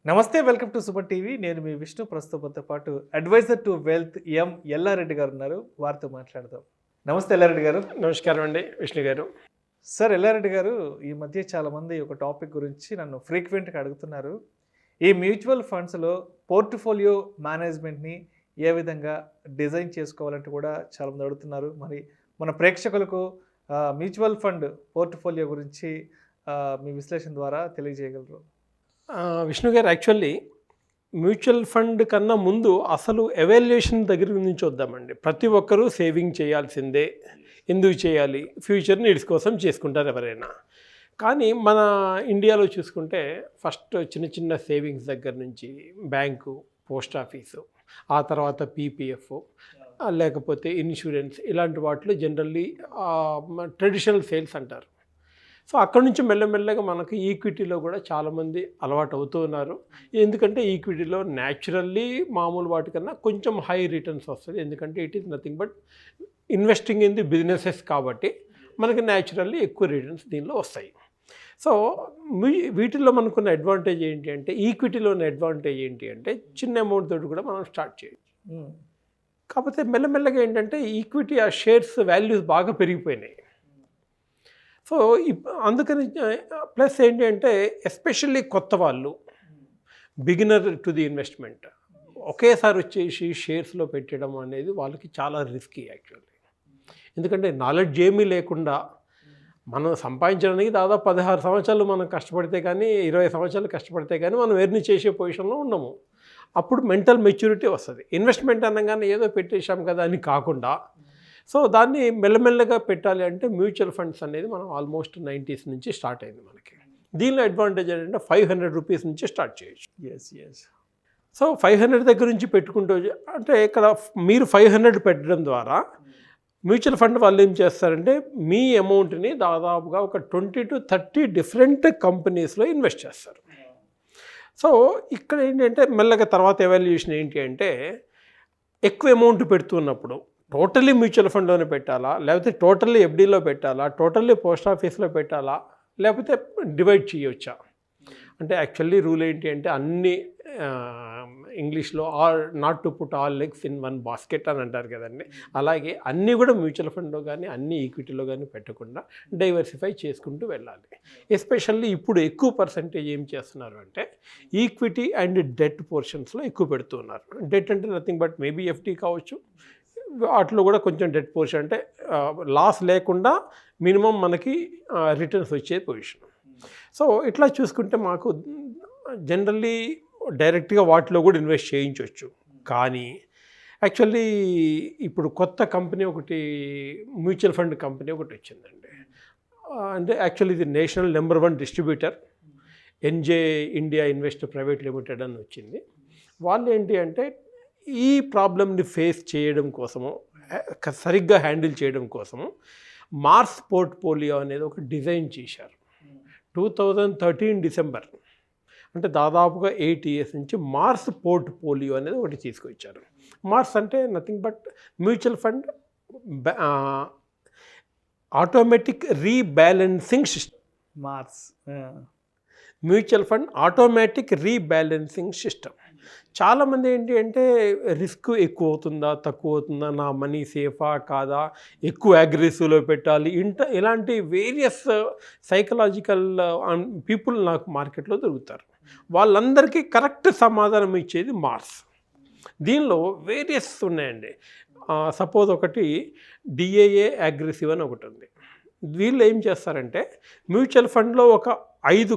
నమస్తే, welcome to Suman TV. నేను మీ విష్ణు. ప్రస్తుతంతో పాటు అడ్వైజర్ టు వెల్త్ యల్లా రెడ్డి గారు ఉన్నారు. వారితో మాట్లాడదాం. నమస్తే యల్లా రెడ్డి గారు. నమస్కారం అండి విష్ణు గారు. సార్, యల్లా రెడ్డి గారు, ఈ మధ్య చాలామంది ఒక టాపిక్ గురించి నన్ను ఫ్రీక్వెంట్గా అడుగుతున్నారు. ఈ మ్యూచువల్ ఫండ్స్లో పోర్ట్ఫోలియో మేనేజ్మెంట్ని ఏ విధంగా డిజైన్ చేసుకోవాలంటే కూడా చాలామంది అడుగుతున్నారు. మరి మన ప్రేక్షకులకు మ్యూచువల్ ఫండ్ పోర్ట్ఫోలియో గురించి మీ విశ్లేషణ ద్వారా తెలియజేయగలరు? విష్ణు గారు, యాక్చువల్లీ మ్యూచువల్ ఫండ్ కన్నా ముందు అసలు ఎవాల్యుయేషన్ దగ్గర నుంచి వద్దామండి. ప్రతి ఒక్కరూ సేవింగ్ చేయాల్సిందే. ఎందుకు చేయాలి? ఫ్యూచర్ నీడ్స్ కోసం చేసుకుంటారు ఎవరైనా. కానీ మన ఇండియాలో చూసుకుంటే ఫస్ట్ చిన్న చిన్న సేవింగ్స్ దగ్గర నుంచి బ్యాంకు, పోస్ట్ ఆఫీసు, ఆ తర్వాత పీపీఎఫ్, లేకపోతే ఇన్సూరెన్స్, ఇలాంటి వాటిలో జనరల్లీ ట్రెడిషనల్ సేల్స్ అంటారు. సో అక్కడ నుంచి మెల్లమెల్లగా మనకు ఈక్విటీలో కూడా చాలామంది అలవాటు అవుతూ ఉన్నారు. ఎందుకంటే ఈక్విటీలో న్యాచురల్లీ మామూలు వాటికన్నా కొంచెం హై రిటర్న్స్ వస్తుంది. ఎందుకంటే it is nothing but investing in the businesses కాబట్టి మనకి న్యాచురల్లీ ఎక్కువ రిటర్న్స్ దీనిలో వస్తాయి. సో వీటిల్లో మనకున్న అడ్వాంటేజ్ ఏంటి అంటే, ఈక్విటీలో ఉన్న అడ్వాంటేజ్ ఏంటి అంటే చిన్న అమౌంట్ తోటి కూడా మనం స్టార్ట్ చేయొచ్చు. కాకపోతే మెల్లమెల్లగా ఏంటంటే ఈక్విటీ ఆ షేర్స్ వాల్యూస్ బాగా పెరిగిపోయినాయి. సో అందుకని ప్లస్ ఏంటి అంటే ఎస్పెషల్లీ కొత్త వాళ్ళు, బిగినర్ టు ది ఇన్వెస్ట్మెంట్, ఒకేసారి వచ్చేసి షేర్స్లో పెట్టడం అనేది వాళ్ళకి చాలా రిస్కీ యాక్చువల్లీ. ఎందుకంటే నాలెడ్జ్ ఏమీ లేకుండా మనం సంపాదించడానికి దాదాపు 16 సంవత్సరాలు మనం కష్టపడితే కానీ, 20 సంవత్సరాలు కష్టపడితే కానీ మనం ఎర్న్ చేసే పొజిషన్లో ఉన్నాము. అప్పుడు మెంటల్ మెచ్యూరిటీ వస్తుంది. ఇన్వెస్ట్మెంట్ అనగానే ఏదో పెట్టేశాం కదా అని కాకుండా, సో దాన్ని మెల్లమెల్లగా పెట్టాలి అంటే మ్యూచువల్ ఫండ్స్ అనేది మనం ఆల్మోస్ట్ 90s నుంచి స్టార్ట్ అయింది మనకి. దీనిలో అడ్వాంటేజ్ ఏంటంటే 500 రూపీస్ నుంచి స్టార్ట్ చేయొచ్చు. ఎస్. సో 500 దగ్గర నుంచి పెట్టుకుంటూ, అంటే ఇక్కడ మీరు 500 పెట్టడం ద్వారా మ్యూచువల్ ఫండ్ వాళ్ళు ఏం చేస్తారంటే మీ అమౌంట్ని దాదాపుగా ఒక 20 to 30 డిఫరెంట్ కంపెనీస్లో ఇన్వెస్ట్ చేస్తారు. సో ఇక్కడ ఏంటంటే మెల్లగా తర్వాత ఎవాల్యుయేషన్ ఏంటి అంటే, ఎక్కువ అమౌంట్ పెడుతున్నప్పుడు టోటల్లీ మ్యూచువల్ ఫండ్లోనే పెట్టాలా, లేకపోతే టోటల్లీ ఎఫ్డీలో పెట్టాలా, టోటల్లీ పోస్ట్ ఆఫీస్లో పెట్టాలా, లేకపోతే డివైడ్ చేయవచ్చా? అంటే యాక్చువల్లీ రూల్ ఏంటి అంటే, అన్ని ఇంగ్లీష్లో not to put all legs in one basket అని అంటారు కదండి. అలాగే అన్నీ కూడా మ్యూచువల్ ఫండ్లో కానీ అన్ని ఈక్విటీలో కానీ పెట్టకుండా డైవర్సిఫై చేసుకుంటూ వెళ్ళాలి. ఎస్పెషల్లీ ఇప్పుడు ఎక్కువ పర్సంటేజ్ ఏం చేస్తున్నారు అంటే ఈక్విటీ అండ్ డెట్ పోర్షన్స్లో ఎక్కువ పెడుతున్నారు. డెట్ అంటే నథింగ్ బట్ మేబీ ఎఫ్డీ కావచ్చు, వాటిలో కూడా కొంచెం డెట్ పోర్షన్, అంటే లాస్ లేకుండా మినిమం మనకి రిటర్న్స్ వచ్చే పొజిషన్. సో ఇట్లా చూసుకుంటే మాకు జనరల్లీ డైరెక్ట్గా వాటిలో కూడా ఇన్వెస్ట్ చేయించవచ్చు. కానీ యాక్చువల్లీ ఇప్పుడు కొత్త కంపెనీ ఒకటి, మ్యూచువల్ ఫండ్ కంపెనీ ఒకటి వచ్చిందండి. అంటే యాక్చువల్లీ ఇది national number 1 distributor, NJ India invest private limited అని వచ్చింది. వాళ్ళు ఏంటి అంటే ఈ ప్రాబ్లమ్ని ఫేస్ చేయడం కోసము, సరిగ్గా హ్యాండిల్ చేయడం కోసము మార్స్ పోర్ట్ఫోలియో అనేది ఒక డిజైన్ చేశారు. 2013 డిసెంబర్, అంటే దాదాపుగా 8 years నుంచి మార్స్ పోర్ట్ఫోలియో అనేది ఒకటి తీసుకొచ్చారు. మార్స్ అంటే nothing but mutual fund automatic rebalancing system. MARS mutual fund automatic rebalancing system. చాలామంది ఏంటి అంటే రిస్క్ ఎక్కువ అవుతుందా, తక్కువ అవుతుందా, నా మనీ సేఫా కాదా, ఎక్కువ అగ్రెసివ్లో పెట్టాలి, ఇలాంటి వేరియస్ సైకలాజికల్ పీపుల్ నాకు మార్కెట్లో దొరుకుతారు. వాళ్ళందరికీ కరెక్ట్ సమాధానం ఇచ్చేది మార్స్. దీనిలో వేరియస్ ఉన్నాయండి. సపోజ్ ఒకటి డిఏఏ అగ్రెసివ్ అని ఒకటి ఉంది. వీళ్ళు ఏం చేస్తారంటే మ్యూచువల్ ఫండ్లో ఒక 5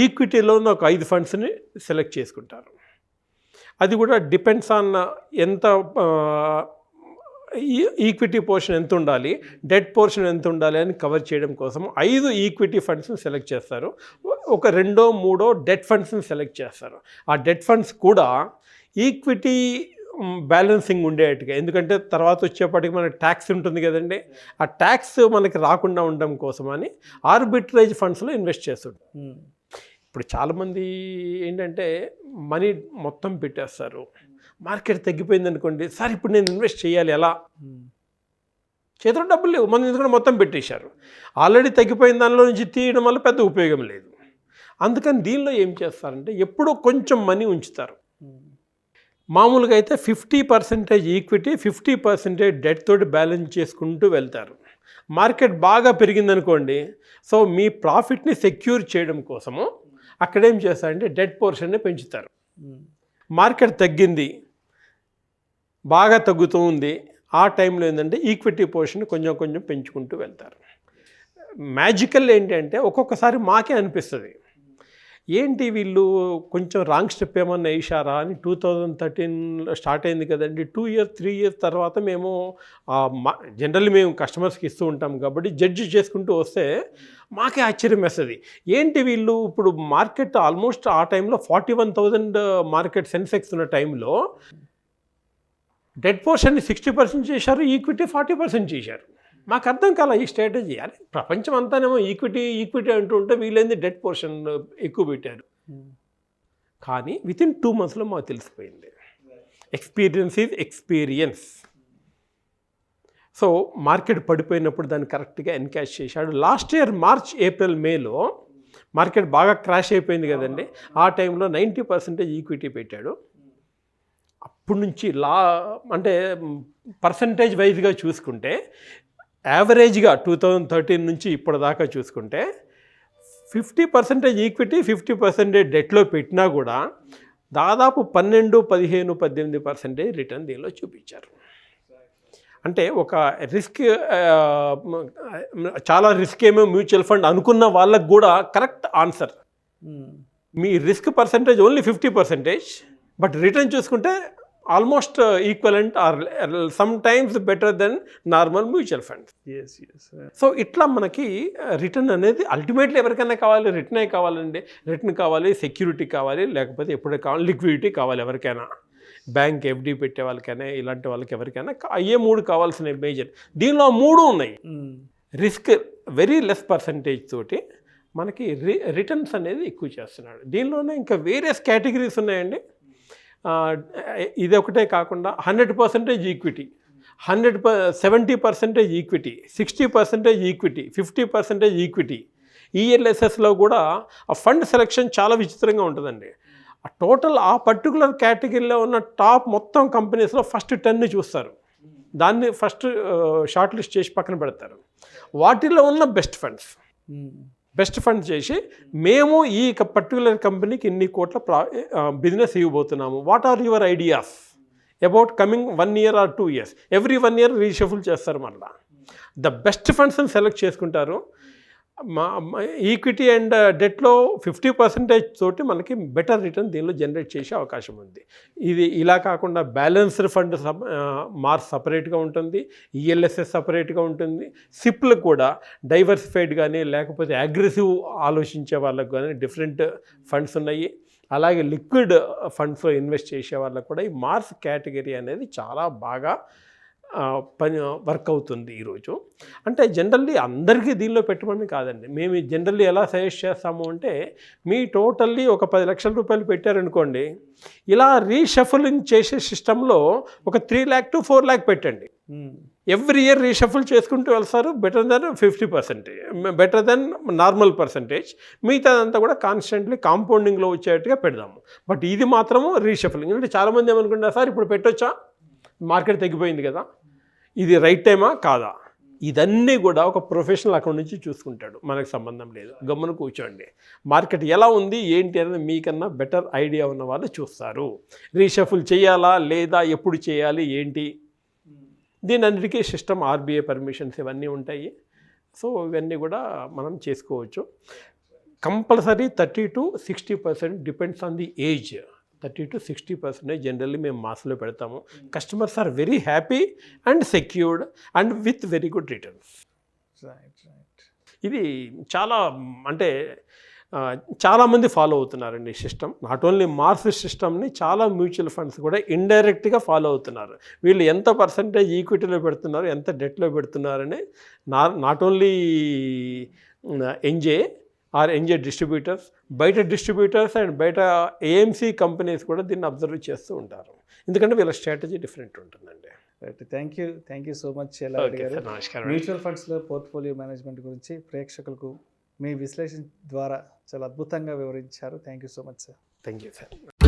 ఈక్విటీలో ఉన్న ఒక 5 ఫండ్స్ని సెలెక్ట్ చేసుకుంటారు. అది కూడా డిపెండ్స్ ఆన్ ఎంత ఈక్విటీ పోర్షన్ ఎంత ఉండాలి, డెట్ పోర్షన్ ఎంత ఉండాలి అని కవర్ చేయడం కోసం 5 ఈక్విటీ ఫండ్స్ని సెలెక్ట్ చేస్తారు. ఒక 2-3 డెట్ ఫండ్స్ని సెలెక్ట్ చేస్తారు. ఆ డెట్ ఫండ్స్ కూడా ఈక్విటీ బ్యాలెన్సింగ్ ఉండేట్టుగా, ఎందుకంటే తర్వాత వచ్చేప్పటికి మనకి ట్యాక్స్ ఉంటుంది కదండి, ఆ ట్యాక్స్ మనకి రాకుండా ఉండడం కోసమని ఆర్బిట్రేజ్ ఫండ్స్లో ఇన్వెస్ట్ చేస్తుంటారు. ఇప్పుడు చాలామంది ఏంటంటే మనీ మొత్తం పెట్టేస్తారు, మార్కెట్ తగ్గిపోయింది అనుకోండి, సార్ ఇప్పుడు నేను ఇన్వెస్ట్ చేయాలి ఎలా, చేతిలో డబ్బులు లేవు, మన ఎందుకంటే మొత్తం పెట్టేశారు. ఆల్రెడీ తగ్గిపోయిన దానిలో నుంచి తీయడం వల్ల పెద్ద ఉపయోగం లేదు. అందుకని దీనిలో ఏం చేస్తారంటే ఎప్పుడో కొంచెం మనీ ఉంచుతారు. మామూలుగా అయితే 50% ఈక్విటీ 50% డెట్ తోటి బ్యాలెన్స్ చేసుకుంటూ వెళ్తారు. మార్కెట్ బాగా పెరిగిందనుకోండి, సో మీ ప్రాఫిట్ని సెక్యూర్ చేయడం కోసము అక్కడేం చేస్తారంటే డెట్ పోర్షన్ని పెంచుతారు. మార్కెట్ తగ్గింది, బాగా తగ్గుతూ ఉంది, ఆ టైంలో ఏంటంటే ఈక్విటీ పోర్షన్ కొంచెం కొంచెం పెంచుకుంటూ వెళ్తారు. మ్యాజికల్ ఏంటంటే ఒక్కొక్కసారి మాకే అనిపిస్తుంది, ఏంటి వీళ్ళు కొంచెం రాంగ్ స్టెప్ ఏమన్నా వేసారా అని. 2013 స్టార్ట్ అయింది కదండి, 2 years 3 years తర్వాత మేము జనరల్లీ మేము కస్టమర్స్కి ఇస్తూ ఉంటాం కాబట్టి జడ్జి చేసుకుంటూ వస్తే మాకే ఆశ్చర్యం వేస్తుంది, ఏంటి వీళ్ళు ఇప్పుడు మార్కెట్ ఆల్మోస్ట్ ఆ టైంలో 41,000 మార్కెట్ సెన్సెక్స్ ఉన్న టైంలో డెట్ పోర్షన్ని 60% చేశారు, ఈక్విటీ 40% చేశారు. మాకు అర్థం కాల ఈ స్ట్రాటజీ. అరే ప్రపంచం అంతానేమో ఈక్విటీ ఈక్విటీ అంటూ ఉంటే వీళ్ళేంది డెట్ పోర్షన్ ఎక్కువ పెట్టారు. కానీ వితిన్ 2 monthsలో మాకు తెలిసిపోయింది, experience is experience. So market పడిపోయినప్పుడు దాన్ని కరెక్ట్గా ఎన్కాష్ చేశాడు. లాస్ట్ ఇయర్ మార్చ్ ఏప్రిల్ మేలో మార్కెట్ బాగా క్రాష్ అయిపోయింది కదండి, ఆ టైంలో 90% ఈక్విటీ పెట్టాడు. అప్పటి నుంచి అంటే పర్సంటేజ్ వైజ్గా చూసుకుంటే యావరేజ్గా 2013 నుంచి ఇప్పటిదాకా చూసుకుంటే 50% ఈక్విటీ 50% డెట్లో పెట్టినా కూడా దాదాపు 12, 15, 18% రిటర్న్ దీనిలో చూపించారు. అంటే ఒక రిస్క్, చాలా రిస్క్ ఏమో మ్యూచువల్ ఫండ్ అనుకున్న వాళ్ళకు కూడా కరెక్ట్ ఆన్సర్. మీ risk percentage only 50%, but return చూసుకుంటే almost equivalent or some times better than normal mutual funds. So ఇట్లా మనకి రిటర్న్ అనేది అల్టిమేట్లీ ఎవరికైనా కావాలి, రిటర్నే కావాలండి. రిటర్న్ కావాలి, సెక్యూరిటీ కావాలి, లేకపోతే ఎప్పుడే కావాలి లిక్విడిటీ కావాలి. ఎవరికైనా బ్యాంక్ ఎఫ్డి పెట్టే వాళ్ళకైనా ఇలాంటి వాళ్ళకి ఎవరికైనా అయ్యే 3 కావాల్సిన మేజర్. దీనిలో 3 ఉన్నాయి. రిస్క్ వెరీ లెస్ పర్సంటేజ్ తోటి మనకి రిటర్న్స్ అనేది ఎక్కువ చేస్తున్నాడు. దీనిలోనే ఇంకా వేరియస్ కేటగిరీస్ ఉన్నాయండి. ఇది ఒకటే కాకుండా 100% ఈక్విటీ, 70% ఈక్విటీ, 60% ఈక్విటీ, 50% ఈక్విటీ. ఈఎల్ఎస్ఎస్లో కూడా ఆ ఫండ్ సెలెక్షన్ చాలా విచిత్రంగా ఉంటుందండి. ఆ టోటల్ ఆ పర్టికులర్ కేటగిరీలో ఉన్న టాప్ మొత్తం కంపెనీస్లో ఫస్ట్ 10ని చూస్తారు, దాన్ని ఫస్ట్ షార్ట్ లిస్ట్ చేసి పక్కన పెడతారు. వాటిలో ఉన్న బెస్ట్ ఫండ్స్ చేసి మేము ఈ పర్టికులర్ కంపెనీకి ఇన్ని కోట్ల బిజినెస్ ఇవ్వబోతున్నాము, what are your ideas about coming 1 year or 2 years. Every 1 year reshuffle చేస్తారు. మళ్ళీ ద బెస్ట్ ఫండ్స్ని సెలెక్ట్ చేసుకుంటారు. ఈక్విటీ అండ్ డెట్లో 50% తోటి మనకి బెటర్ రిటర్న్ దీనిలో జనరేట్ చేసే అవకాశం ఉంది. ఇది ఇలా కాకుండా బ్యాలెన్స్డ్ ఫండ్ మార్స్ సపరేట్గా ఉంటుంది, ఈఎల్ఎస్ఎస్ సపరేట్గా ఉంటుంది. సిప్లు కూడా డైవర్సిఫైడ్ కానీ లేకపోతే అగ్రెసివ్ ఆలోచించే వాళ్ళకు కానీ డిఫరెంట్ ఫండ్స్ ఉన్నాయి. అలాగే లిక్విడ్ ఫండ్స్లో ఇన్వెస్ట్ చేసే వాళ్ళకు కూడా ఈ మార్స్ కేటగిరీ అనేది చాలా బాగా వర్క్ అవుతుంది ఈరోజు. అంటే జనరల్లీ అందరికీ దీనిలో పెట్టమని కాదండి, మేము జనరల్లీ ఎలా సజెస్ట్ చేస్తాము అంటే, మీ టోటల్లీ ఒక 10 లక్షల రూపాయలు పెట్టారనుకోండి, ఇలా రీషఫలింగ్ చేసే సిస్టంలో ఒక 3 lakh to 4 lakh పెట్టండి. ఎవ్రీ ఇయర్ రీషఫుల్ చేసుకుంటూ వెళ్తారు. Better than 50%, better than normal percentage. మిగతాదంతా కూడా కాన్స్టెంట్లీ కాంపౌండింగ్లో వచ్చేట్టుగా పెడదాము. బట్ ఇది మాత్రము రీషఫలింగ్. అంటే చాలామంది ఏమనుకుంటారు, సార్ ఇప్పుడు పెట్టొచ్చా, మార్కెట్ తగ్గిపోయింది కదా, ఇది రైట్ టైమా కాదా, ఇదన్నీ కూడా ఒక ప్రొఫెషనల్ అకౌంట్ నుంచి చూసుకుంటాడు. మనకు సంబంధం లేదు, గమ్మున కూర్చోండి. మార్కెట్ ఎలా ఉంది ఏంటి అనేది మీకన్నా బెటర్ ఐడియా ఉన్న వాళ్ళు చూస్తారు. రీషఫుల్ చేయాలా లేదా, ఎప్పుడు చేయాలి ఏంటి, దీని అన్నిటికీ సిస్టమ్ ఆర్బీఐ పర్మిషన్స్ ఇవన్నీ ఉంటాయి. సో ఇవన్నీ కూడా మనం చేసుకోవచ్చు. Compulsory 30 to 60% depends on the age. 30 to 60% generally మేము మాస్లో పెడతాము. Customers are very happy and secured and with very good returns. ఇది చాలా అంటే చాలామంది ఫాలో అవుతున్నారండి ఈ సిస్టమ్. నాట్ ఓన్లీ మార్స్ సిస్టమ్ని చాలా మ్యూచువల్ ఫండ్స్ కూడా ఇండైరెక్ట్గా ఫాలో అవుతున్నారు. వీళ్ళు ఎంత పర్సంటేజ్ ఈక్విటీలో పెడుతున్నారు, ఎంత డెట్లో పెడుతున్నారని నాట్ ఓన్లీ ఎన్జే డిస్ట్రిబ్యూటర్స్, బయట డిస్ట్రిబ్యూటర్స్ అండ్ బయట ఏఎంసీ కంపెనీస్ కూడా దీన్ని అబ్జర్వ్ చేస్తూ ఉంటారు. ఎందుకంటే వీళ్ళ స్ట్రాటజీ డిఫరెంట్ ఉంటుందండి. Right, thank you so much Yella Reddy గారు. నమస్కారం. మ్యూచువల్ ఫండ్స్లో పోర్ట్ఫోలియో మేనేజ్మెంట్ గురించి ప్రేక్షకులకు మీ విశ్లేషణ ద్వారా చాలా అద్భుతంగా వివరించారు. Thank you so much sir. Thank you sir.